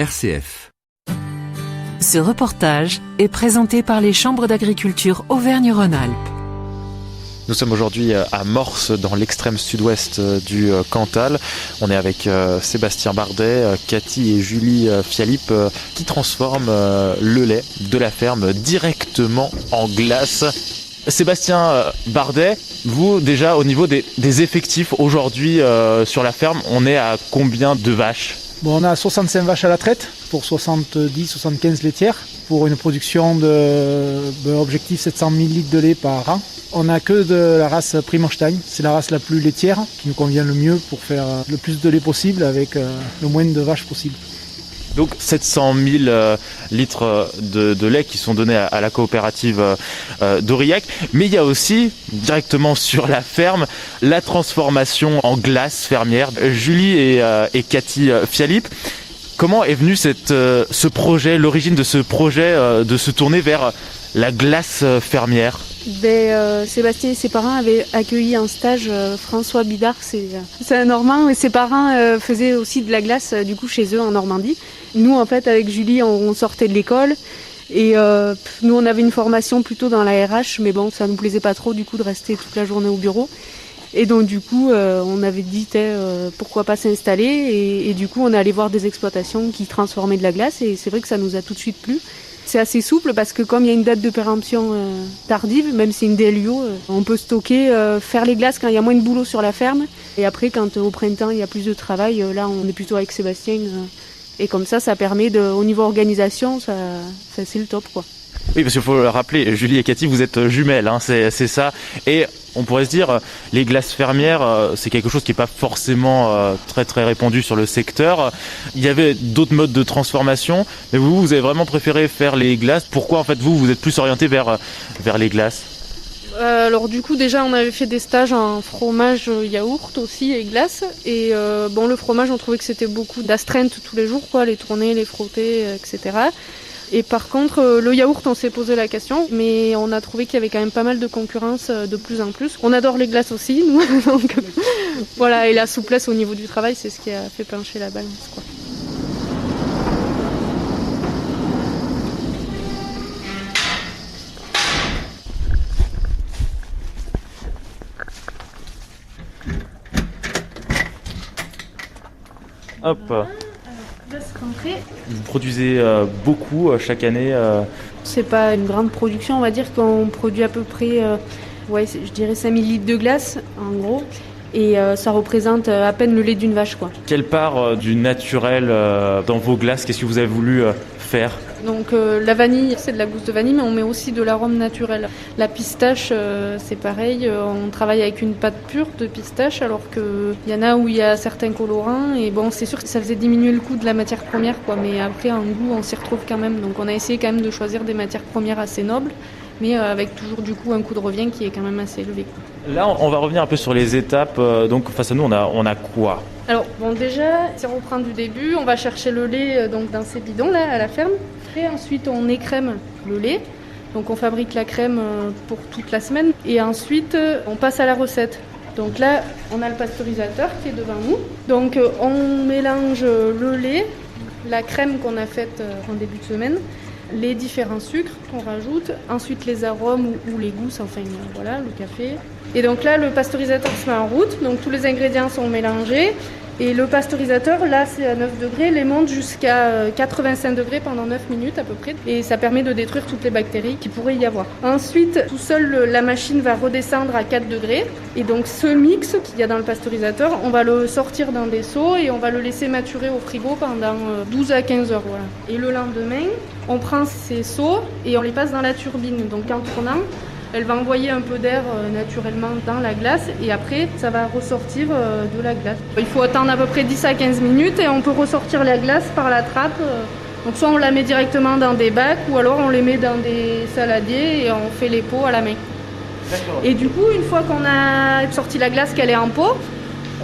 RCF. Ce reportage est présenté par les chambres d'agriculture Auvergne-Rhône-Alpes. Nous sommes aujourd'hui à Morse, dans l'extrême sud-ouest du Cantal. On est avec Sébastien Bardet, Cathy et Julie Fialip qui transforment le lait de la ferme directement en glace. Sébastien Bardet, vous déjà au niveau des effectifs aujourd'hui sur la ferme, on est à combien de vaches ? Bon, on a 65 vaches à la traite pour 70-75 laitières pour une production de objectif 700 000 litres de lait par an. On n'a que de la race Primolstein, c'est la race la plus laitière qui nous convient le mieux pour faire le plus de lait possible avec le moins de vaches possible. Donc 700 000 litres de lait qui sont donnés à la coopérative d'Aurillac. Mais il y a aussi, directement sur la ferme, la transformation en glace fermière. Julie et Cathy Fialip, comment est venu ce projet, l'origine de ce projet de se tourner vers la glace fermière ? Sébastien et ses parents avaient accueilli en stage François Bidard, c'est un Normand, et ses parents faisaient aussi de la glace du coup chez eux en Normandie. Nous en fait avec Julie on sortait de l'école et nous on avait une formation plutôt dans la RH, mais bon ça nous plaisait pas trop du coup de rester toute la journée au bureau. Et donc du coup on avait dit pourquoi pas s'installer et du coup on est allé voir des exploitations qui transformaient de la glace et c'est vrai que ça nous a tout de suite plu. C'est assez souple parce que comme il y a une date de péremption tardive, même si c'est une DLUO, on peut stocker, faire les glaces quand il y a moins de boulot sur la ferme. Et après, quand au printemps il y a plus de travail, là on est plutôt avec Sébastien. Et comme ça permet au niveau organisation, ça c'est le top quoi. Oui, parce qu'il faut le rappeler, Julie et Cathy, vous êtes jumelles, hein, c'est ça. Et on pourrait se dire, les glaces fermières, c'est quelque chose qui n'est pas forcément très très répandu sur le secteur. Il y avait d'autres modes de transformation, mais vous avez vraiment préféré faire les glaces. Pourquoi en fait vous êtes plus orienté vers les glaces ? Alors du coup déjà on avait fait des stages en fromage yaourt aussi et glace. Et le fromage on trouvait que c'était beaucoup d'astreinte tous les jours, quoi, les tourner, les frotter, etc. Et par contre, le yaourt, on s'est posé la question, mais on a trouvé qu'il y avait quand même pas mal de concurrence de plus en plus. On adore les glaces aussi, nous. Donc, voilà, et la souplesse au niveau du travail, c'est ce qui a fait pencher la balance, quoi. Hop. Rentrer. Vous produisez beaucoup chaque année C'est pas une grande production, on va dire qu'on produit à peu près, je dirais 5000 litres de glace, en gros. Et ça représente à peine le lait d'une vache, quoi. Quelle part du naturel dans vos glaces, qu'est-ce que vous avez voulu faire ? Donc la vanille, c'est de la gousse de vanille, mais on met aussi de l'arôme naturel. La pistache, c'est pareil, on travaille avec une pâte pure de pistache, alors qu'il y en a où il y a certains colorants. Et bon, c'est sûr que ça faisait diminuer le coût de la matière première, quoi. Mais après, en goût, on s'y retrouve quand même. Donc on a essayé quand même de choisir des matières premières assez nobles, mais avec toujours du coup un coût de revient qui est quand même assez élevé, quoi. Là, on va revenir un peu sur les étapes. Donc face à nous, on a quoi ? Alors bon, déjà, si on reprend du début, on va chercher le lait donc dans ces bidons là à la ferme. Et ensuite, on écrème le lait. Donc on fabrique la crème pour toute la semaine. Et ensuite, on passe à la recette. Donc là, on a le pasteurisateur qui est devant nous. Donc on mélange le lait, la crème qu'on a faite en début de semaine, les différents sucres qu'on rajoute, ensuite les arômes ou les goûts, enfin voilà, le café. Et donc là, le pasteurisateur se met en route, donc tous les ingrédients sont mélangés. Et le pasteurisateur, là, c'est à 9 degrés, les monte jusqu'à 85 degrés pendant 9 minutes à peu près. Et ça permet de détruire toutes les bactéries qu'il pourrait y avoir. Ensuite, tout seul, la machine va redescendre à 4 degrés. Et donc ce mix qu'il y a dans le pasteurisateur, on va le sortir dans des seaux et on va le laisser maturer au frigo pendant 12 à 15 heures. Voilà. Et le lendemain, on prend ces seaux et on les passe dans la turbine. Donc en tournant, elle va envoyer un peu d'air naturellement dans la glace et après ça va ressortir de la glace. Il faut attendre à peu près 10 à 15 minutes et on peut ressortir la glace par la trappe. Donc soit on la met directement dans des bacs ou alors on les met dans des saladiers et on fait les pots à la main. D'accord. Et du coup, une fois qu'on a sorti la glace, qu'elle est en pot,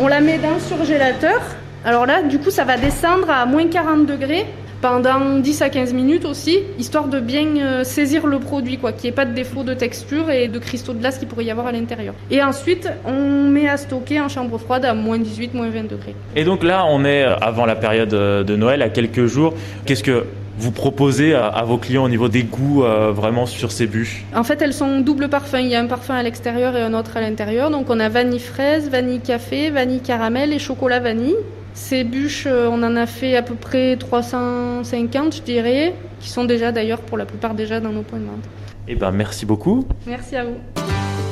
on la met dans le surgélateur. Alors là, du coup, ça va descendre à moins 40 degrés pendant 10 à 15 minutes aussi, histoire de bien saisir le produit, qu'il n'y ait pas de défaut de texture et de cristaux de glace qu'il pourrait y avoir à l'intérieur. Et ensuite, on met à stocker en chambre froide à moins 18, moins 20 degrés. Et donc là, on est avant la période de Noël, à quelques jours. Qu'est-ce que vous proposez à vos clients au niveau des goûts vraiment sur ces bûches? En fait, elles sont double parfum. Il y a un parfum à l'extérieur et un autre à l'intérieur. Donc on a vanille fraise, vanille café, vanille caramel et chocolat vanille. Ces bûches, on en a fait à peu près 350, je dirais, qui sont déjà d'ailleurs pour la plupart déjà dans nos points de vente. Eh ben, merci beaucoup. Merci à vous.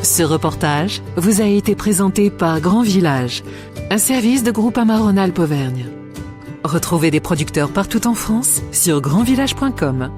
Ce reportage vous a été présenté par Grand Village, un service de Groupama Rhône-Alpes Auvergne. Retrouvez des producteurs partout en France sur grandvillage.com.